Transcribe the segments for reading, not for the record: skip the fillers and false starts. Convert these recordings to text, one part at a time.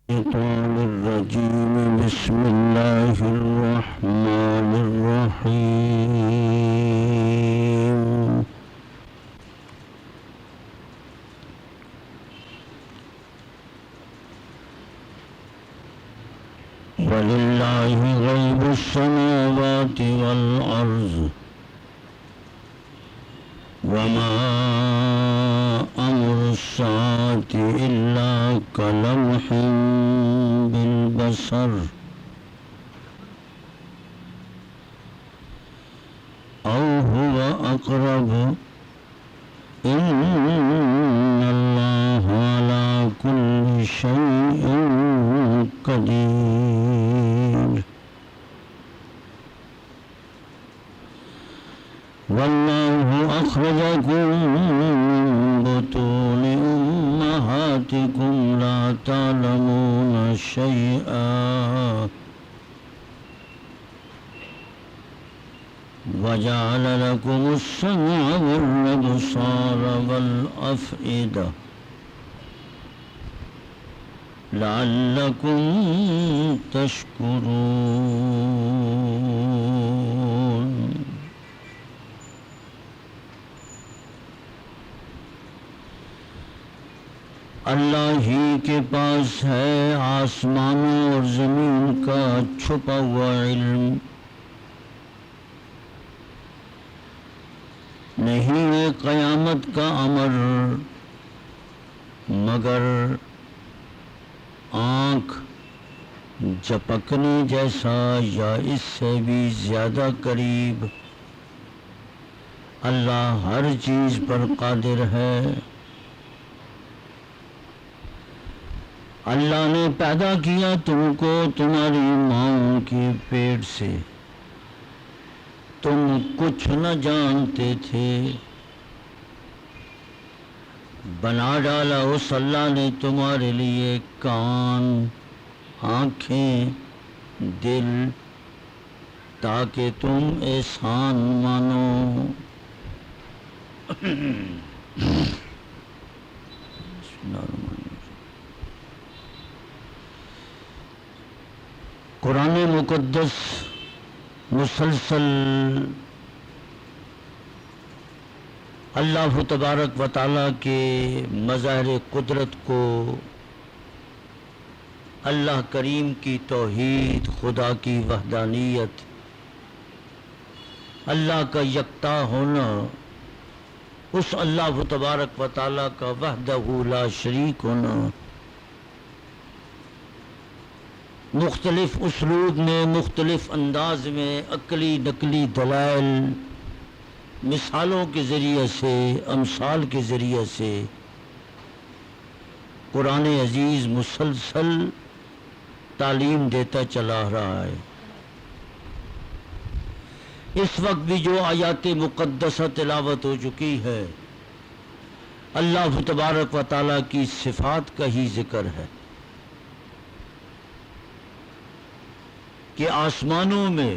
الشيطان الرجيم بسم الله الرحمن الرحيم ولله غيب السماوات والأرض وما أمر الساعة إلا كلمح بالبصر أو هو أقرب إن الله على كل شيء قدير والله أخرجكم من بطون أمهاتكم لا تعلمون شيئا وجعل لكم السمع والأبصار والأفئدة لعلكم تشكرون اللہ ہی کے پاس ہے آسمانوں اور زمین کا چھپا ہوا علم، نہیں ہے قیامت کا امر مگر آنکھ جھپکنے جیسا یا اس سے بھی زیادہ قریب۔ اللہ ہر چیز پر قادر ہے۔ اللہ نے پیدا کیا تم کو تمہاری ماں کے پیٹ سے، تم کچھ نہ جانتے تھے۔ بنا ڈالا اس اللہ نے تمہارے لیے کان، آنکھیں، دل، تاکہ تم احسان مانو۔ قرآن مقدس مسلسل اللہ تبارک و تعالیٰ کے مظاہر قدرت کو، اللہ کریم کی توحید، خدا کی وحدانیت، اللہ کا یکتا ہونا، اس اللہ تبارک و تعالیٰ کا وحدہ لا شریک ہونا، مختلف اسلوب میں، مختلف انداز میں، عقلی نقلی دلائل، مثالوں کے ذریعے سے، امثال کے ذریعے سے قرآن عزیز مسلسل تعلیم دیتا چلا رہا ہے۔ اس وقت بھی جو آیات مقدسہ تلاوت ہو چکی ہے، اللہ تبارک و تعالیٰ کی صفات کا ہی ذکر ہے کہ آسمانوں میں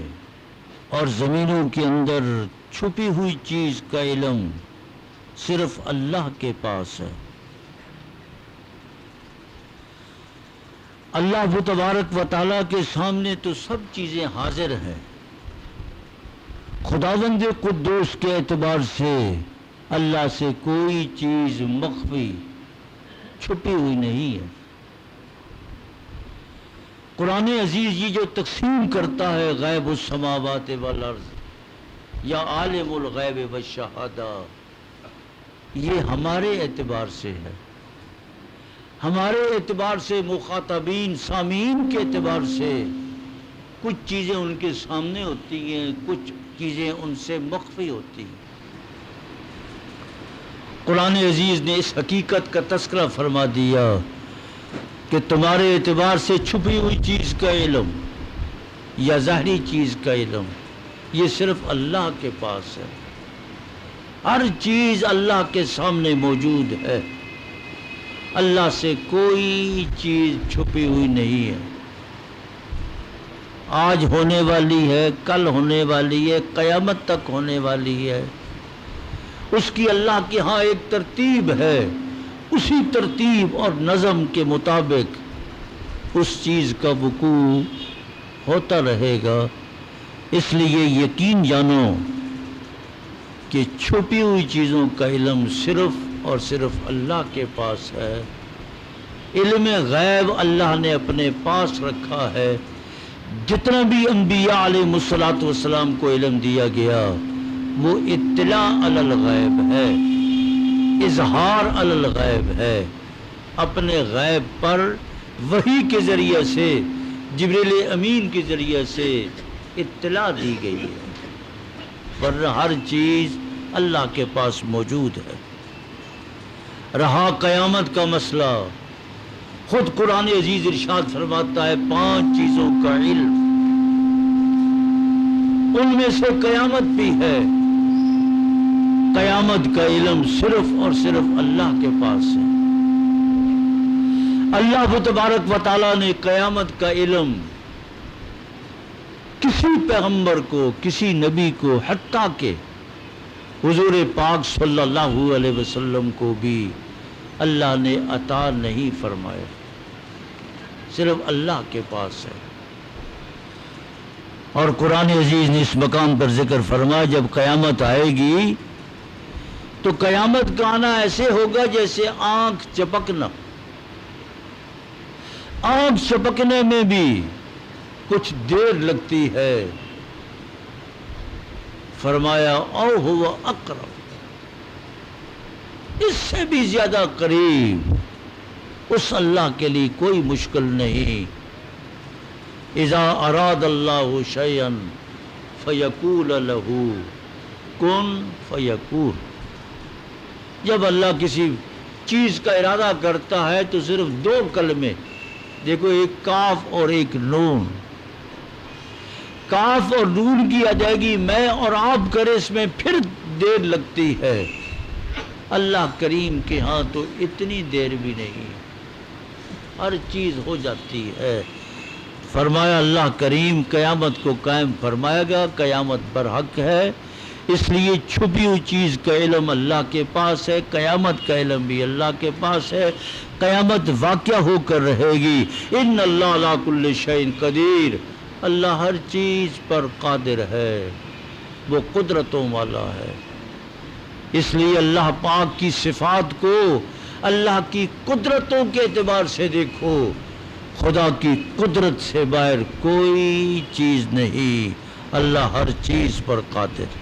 اور زمینوں کے اندر چھپی ہوئی چیز کا علم صرف اللہ کے پاس ہے۔ اللہ تبارک و تعالیٰ کے سامنے تو سب چیزیں حاضر ہیں۔ خداوند قدوس کے اعتبار سے اللہ سے کوئی چیز مخفی چھپی ہوئی نہیں ہے۔ قرآن عزیز یہ جو تقسیم کرتا ہے غیب السماوات والارض یا عالم الغیب والشہادہ، یہ ہمارے اعتبار سے ہے، ہمارے اعتبار سے، مخاطبین سامعین کے اعتبار سے کچھ چیزیں ان کے سامنے ہوتی ہیں، کچھ چیزیں ان سے مخفی ہوتی ہیں۔ قرآن عزیز نے اس حقیقت کا تذکرہ فرما دیا کہ تمہارے اعتبار سے چھپی ہوئی چیز کا علم یا ظاہری چیز کا علم یہ صرف اللہ کے پاس ہے۔ ہر چیز اللہ کے سامنے موجود ہے، اللہ سے کوئی چیز چھپی ہوئی نہیں ہے۔ آج ہونے والی ہے، کل ہونے والی ہے، قیامت تک ہونے والی ہے، اس کی اللہ کے ہاں ایک ترتیب ہے، اسی ترتیب اور نظم کے مطابق اس چیز کا وقوع ہوتا رہے گا. اس لیے یقین جانو کہ چھپی ہوئی چیزوں کا علم صرف اور صرف اللہ کے پاس ہے. علم غیب اللہ نے اپنے پاس رکھا ہے. جتنا بھی انبیاء علیہ الصلوۃ والسلام کو علم دیا گیا وہ اطلاع علی الغیب ہے، اظہار علی الغیب ہے. اپنے غیب پر وحی کے ذریعے سے، جبریل امین کے ذریعے سے اطلاع دی گئی ہے، ورنہ ہر چیز اللہ کے پاس موجود ہے. رہا قیامت کا مسئلہ، خود قرآن عزیز ارشاد فرماتا ہے 5 چیزوں کا علم، ان میں سے قیامت بھی ہے. قیامت کا علم صرف اور صرف اللہ کے پاس ہے. اللہ تبارک و تعالیٰ نے قیامت کا علم کسی پیغمبر کو، کسی نبی کو، حتیٰ کہ حضور پاک صلی اللہ علیہ وسلم کو بھی اللہ نے عطا نہیں فرمایا، صرف اللہ کے پاس ہے. اور قرآن عزیز نے اس مقام پر ذکر فرمایا جب قیامت آئے گی تو قیامت کا آنا ایسے ہوگا جیسے آنکھ چپکنا. آنکھ چپکنے میں بھی کچھ دیر لگتی ہے. فرمایا او ہوا اقرب، اس سے بھی زیادہ قریب اس اللہ کے لیے کوئی مشکل نہیں. اذا اراد اللہ شیئا فیقول له کن فیکون. جب اللہ کسی چیز کا ارادہ کرتا ہے تو صرف 2 کلمے، دیکھو ایک کاف اور ایک نون. کاف اور نون کی ادائیگی میں اور آپ کرے اس میں پھر دیر لگتی ہے. اللہ کریم کے ہاں تو اتنی دیر بھی نہیں، ہر چیز ہو جاتی ہے. فرمایا اللہ کریم قیامت کو قائم فرمائے گا. قیامت برحق ہے، اس لیے چھپی ہوئی چیز کا علم اللہ کے پاس ہے، قیامت کا علم بھی اللہ کے پاس ہے. قیامت واقعہ ہو کر رہے گی. ان اللہ علی کل شیء قدیر، اللہ ہر چیز پر قادر ہے، وہ قدرتوں والا ہے. اس لیے اللہ پاک کی صفات کو اللہ کی قدرتوں کے اعتبار سے دیکھو. خدا کی قدرت سے باہر کوئی چیز نہیں، اللہ ہر چیز پر قادر.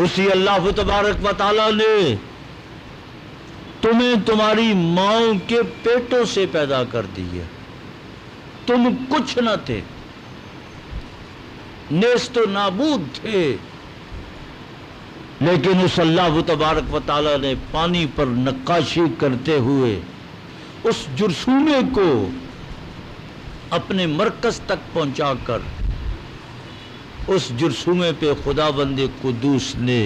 اسی اللہ تبارک و تعالیٰ نے تمہیں تمہاری ماؤں کے پیٹوں سے پیدا کر دیا. تم کچھ نہ تھے، نیست و نابود تھے، لیکن اس اللہ تبارک و تعالیٰ نے پانی پر نقاشی کرتے ہوئے اس جرثومے کو اپنے مرکز تک پہنچا کر اس جرثومے پہ خدا بند قدوس نے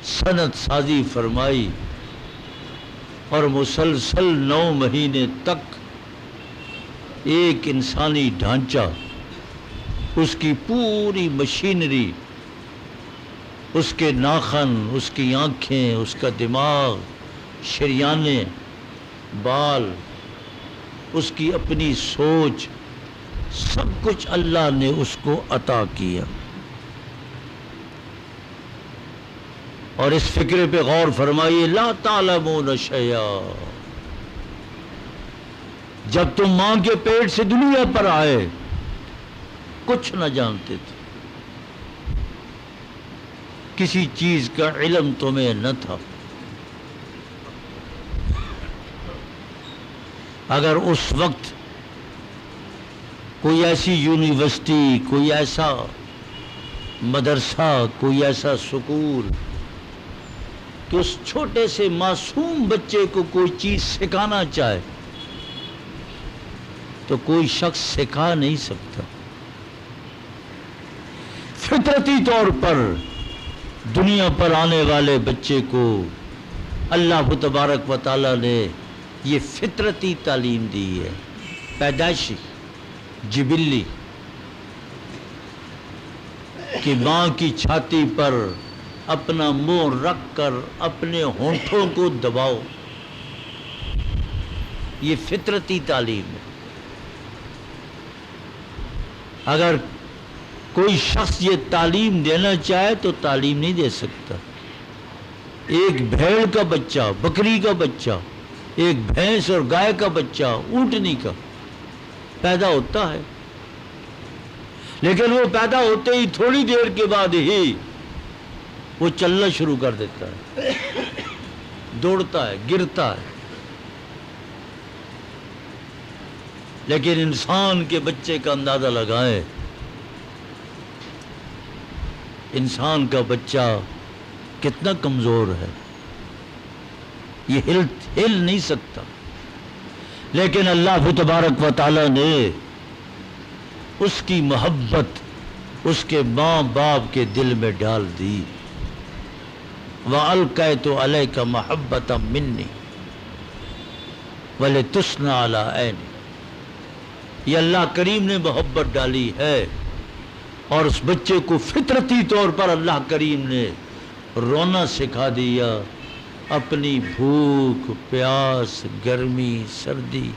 صنعت سازی فرمائی اور مسلسل 9 مہینے تک ایک انسانی ڈھانچہ، اس کی پوری مشینری، اس کے ناخن، اس کی آنکھیں، اس کا دماغ، شریانے، بال، اس کی اپنی سوچ، سب کچھ اللہ نے اس کو عطا کیا. اور اس فکر پہ غور فرمائیے، لا تعلمون شیئا. جب تم ماں کے پیٹ سے دنیا پر آئے کچھ نہ جانتے تھے، کسی چیز کا علم تمہیں نہ تھا. اگر اس وقت کوئی ایسی یونیورسٹی، کوئی ایسا مدرسہ، کوئی ایسا سکول کہ اس چھوٹے سے معصوم بچے کو کوئی چیز سکھانا چاہے تو کوئی شخص سکھا نہیں سکتا. فطرتی طور پر دنیا پر آنے والے بچے کو اللہ تبارک و تعالیٰ نے یہ فطرتی تعلیم دی ہے، پیدائشی، جبلی، کہ ماں کی چھاتی پر اپنا منہ رکھ کر اپنے ہونٹوں کو دباؤ. یہ فطرتی تعلیم ہے. اگر کوئی شخص یہ تعلیم دینا چاہے تو تعلیم نہیں دے سکتا. ایک بھیڑ کا بچہ، بکری کا بچہ، ایک بھینس اور گائے کا بچہ، اونٹنی کا پیدا ہوتا ہے، لیکن وہ پیدا ہوتے ہی تھوڑی دیر کے بعد ہی وہ چلنا شروع کر دیتا ہے، دوڑتا ہے، گرتا ہے. لیکن انسان کے بچے کا اندازہ لگائیں، انسان کا بچہ کتنا کمزور ہے، یہ ہل نہیں سکتا. لیکن اللہ تبارک و تعالی نے اس کی محبت اس کے ماں باپ کے دل میں ڈال دی. وَأَلْقَيْتُ عَلَيْكَ مَحَبَّةً مِّنِّي وَلِتُصْنَعَ عَلَىٰ عَيْنِي. یہ اللہ کریم نے محبت ڈالی ہے، اور اس بچے کو فطرتی طور پر اللہ کریم نے رونا سکھا دیا. اپنی بھوک، پیاس، گرمی، سردی،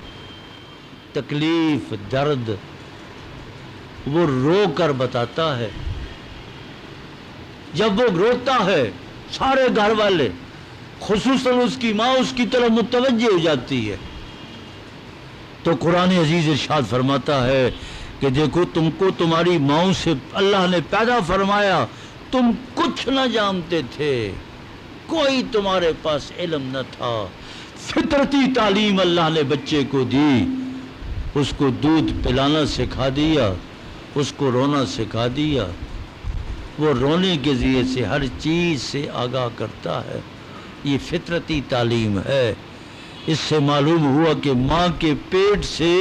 تکلیف، درد وہ رو کر بتاتا ہے. جب وہ روتا ہے سارے گھر والے خصوصاً اس کی ماں اس کی طرف متوجہ ہو جاتی ہے. تو قرآن عزیز ارشاد فرماتا ہے کہ دیکھو تم کو تمہاری ماؤں سے اللہ نے پیدا فرمایا، تم کچھ نہ جانتے تھے، کوئی تمہارے پاس علم نہ تھا. فطرتی تعلیم اللہ نے بچے کو دی، اس کو دودھ پلانا سکھا دیا، اس کو رونا سکھا دیا. وہ رونے کے ذریعے سے ہر چیز سے آگاہ کرتا ہے. یہ فطرتی تعلیم ہے. اس سے معلوم ہوا کہ ماں کے پیٹ سے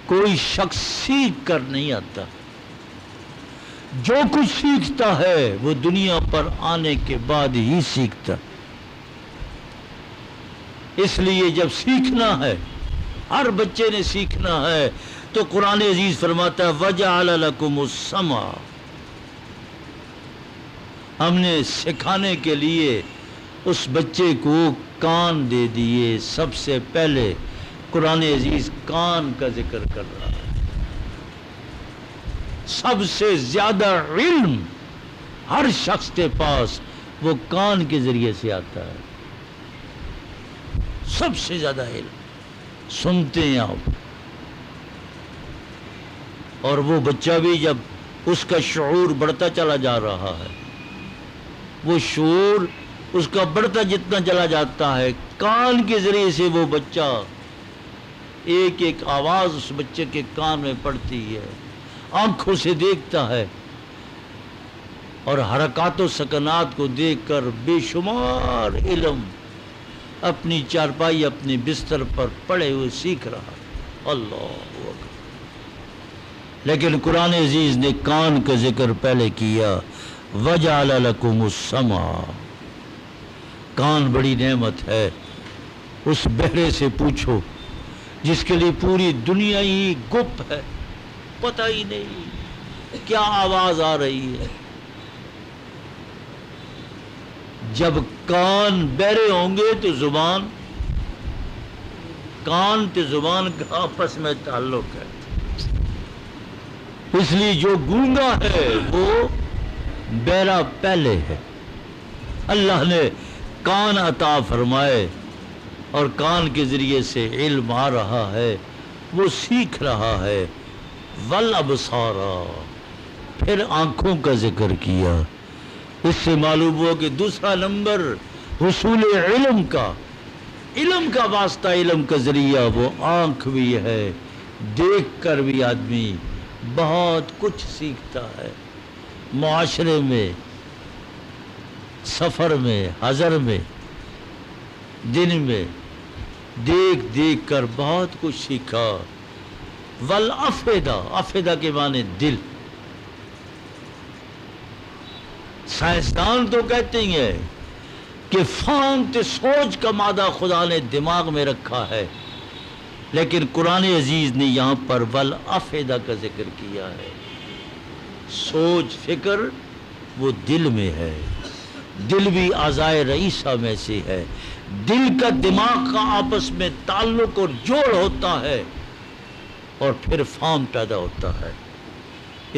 کوئی شخص سیکھ کر نہیں آتا. جو کچھ سیکھتا ہے وہ دنیا پر آنے کے بعد ہی سیکھتا. اس لیے جب سیکھنا ہے، ہر بچے نے سیکھنا ہے، تو قرآن عزیز فرماتا ہے وَجَعَلَ لَكُمُ السَّمْعَ. ہم نے سکھانے کے لیے اس بچے کو کان دے دیے. سب سے پہلے قرآن عزیز کان کا ذکر کر رہا ہے. سب سے زیادہ علم ہر شخص کے پاس وہ کان کے ذریعے سے آتا ہے. سب سے زیادہ علم سنتے ہیں آپ. اور وہ بچہ بھی جب اس کا شعور بڑھتا چلا جا رہا ہے، وہ شعور اس کا بڑھتا جتنا چلا جاتا ہے، کان کے ذریعے سے وہ بچہ ایک ایک آواز اس بچے کے کان میں پڑتی ہے، آنکھوں سے دیکھتا ہے، اور حرکات و سکنات کو دیکھ کر بے شمار علم اپنی چارپائی اپنے بستر پر پڑے ہوئے سیکھ رہا. اللہ اکبر. لیکن قرآن عزیز نے کان کا ذکر پہلے کیا. وَجَعَلَ لَكُمُ السَّمْعَ. کان بڑی نعمت ہے. اس بہرے سے پوچھو جس کے لیے پوری دنیا ہی گپ ہے، پتہ ہی نہیں کیا آواز آ رہی ہے. جب کان بہرے ہوں گے تو زبان، کان تو زبان کا آپس میں تعلق ہے. اس لیے جو گونگا ہے وہ بہرا پہلے ہے. اللہ نے کان عطا فرمائے اور کان کے ذریعے سے علم آ رہا ہے، وہ سیکھ رہا ہے. والابصار. پھر آنکھوں کا ذکر کیا. اس سے معلوم ہوا کہ دوسرا نمبر حصول علم کا واسطہ، علم کا ذریعہ وہ آنکھ بھی ہے. دیکھ کر بھی آدمی بہت کچھ سیکھتا ہے. معاشرے میں، سفر میں، حضر میں، دن میں دیکھ دیکھ کر بہت کچھ سیکھا. والافئدہ. افئدہ کے معنی دل. سائنسدان تو کہتے ہیں کہ فہم تے سوچ کا مادہ خدا نے دماغ میں رکھا ہے، لیکن قرآن عزیز نے یہاں پر والافئدہ کا ذکر کیا ہے. سوچ فکر وہ دل میں ہے. دل بھی اعضائے رئیسہ میں سے ہے، دل کا دماغ کا آپس میں تعلق اور جوڑ ہوتا ہے اور پھر فام پیدا ہوتا ہے.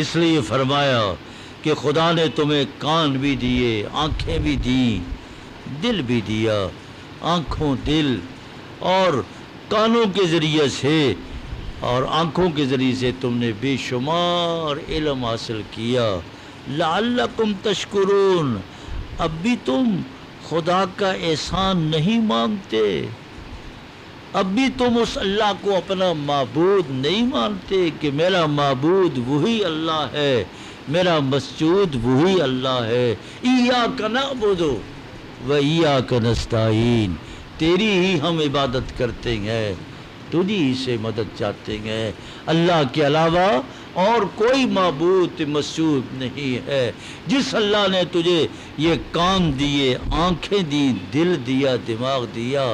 اس لیے فرمایا کہ خدا نے تمہیں کان بھی دیے، آنکھیں بھی دیں، دل بھی دیا. آنکھوں، دل اور کانوں کے ذریعے سے اور آنکھوں کے ذریعے سے تم نے بے شمار علم حاصل کیا. لعلکم تشکرون. اب بھی تم خدا کا احسان نہیں مانتے؟ اب بھی تم اس اللہ کو اپنا معبود نہیں مانتے کہ میرا معبود وہی اللہ ہے، میرا مسجود وہی اللہ ہے. ایاک نعبد و ایاک نستعین. تیری ہی ہم عبادت کرتے ہیں، تجھی ہی سے مدد چاہتے ہیں. اللہ کے علاوہ اور کوئی معبود مسجود نہیں ہے. جس اللہ نے تجھے یہ کان دیے، آنکھیں دی، دل دیا، دماغ دیا،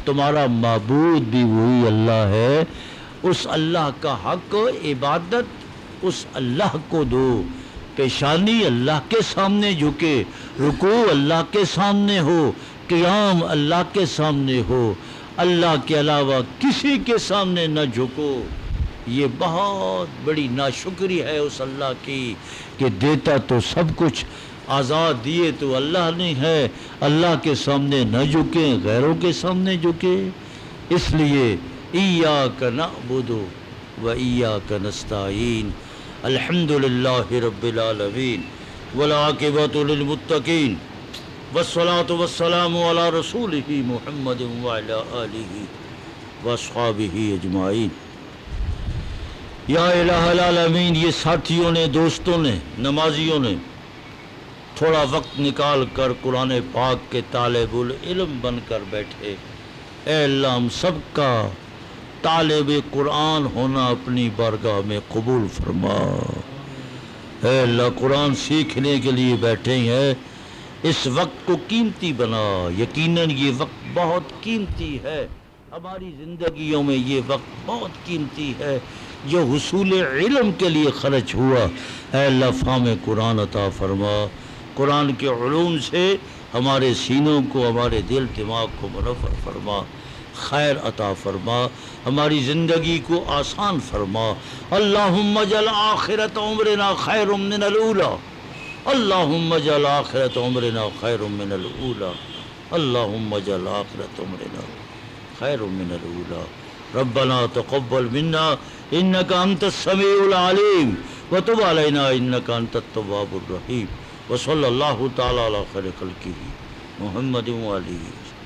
تمہارا معبود بھی وہی اللہ ہے. اس اللہ کا حق عبادت اس اللہ کو دو. پیشانی اللہ کے سامنے جھکے، رکوع اللہ کے سامنے ہو، قیام اللہ کے سامنے ہو، اللہ کے علاوہ کسی کے سامنے نہ جھکو. یہ بہت بڑی ناشکری ہے اس اللہ کی کہ دیتا تو سب کچھ، آزاد دیے تو اللہ نہیں ہے. اللہ کے سامنے نہ جھکیں، غیروں کے سامنے جھکیں. اس لیے ایاک نعبد و ایاک نستعین. الحمدللہ رب العالمین والعاقبۃ للمتقین والصلاۃ والسلام علی رسولہ محمد وعلی آلہ واصحابہ اجمعین. یا الہ العالمین، یہ ساتھیوں نے، دوستوں نے، نمازیوں نے تھوڑا وقت نکال کر قرآن پاک کے طالب العلم بن کر بیٹھے. اے اللہ ہم سب کا طالب قرآن ہونا اپنی بارگاہ میں قبول فرما. اے اللہ قرآن سیکھنے کے لیے بیٹھے ہیں، اس وقت کو قیمتی بنا. یقیناً یہ وقت بہت قیمتی ہے، ہماری زندگیوں میں یہ وقت بہت قیمتی ہے جو حصول علم کے لیے خرچ ہوا. اے اللہ فہم قرآن عطا فرما. قرآن کے علوم سے ہمارے سینوں کو، ہمارے دل دماغ کو منور فرما، خیر عطا فرما، ہماری زندگی کو آسان فرما. اللہم اجعل آخرت عمرنا خیر من الاولی. اللہم اجعل آخرت عمرنا خیر من الاولی. اللہم اجعل آخرت عمرنا خیر من الاولی. ربنا تقبل منا انک انت السمیع العلیم وتب علینا انک انت التواب الرحیم. وصلی اللہ تعالی علی خیر خلقہ محمد وعلیہ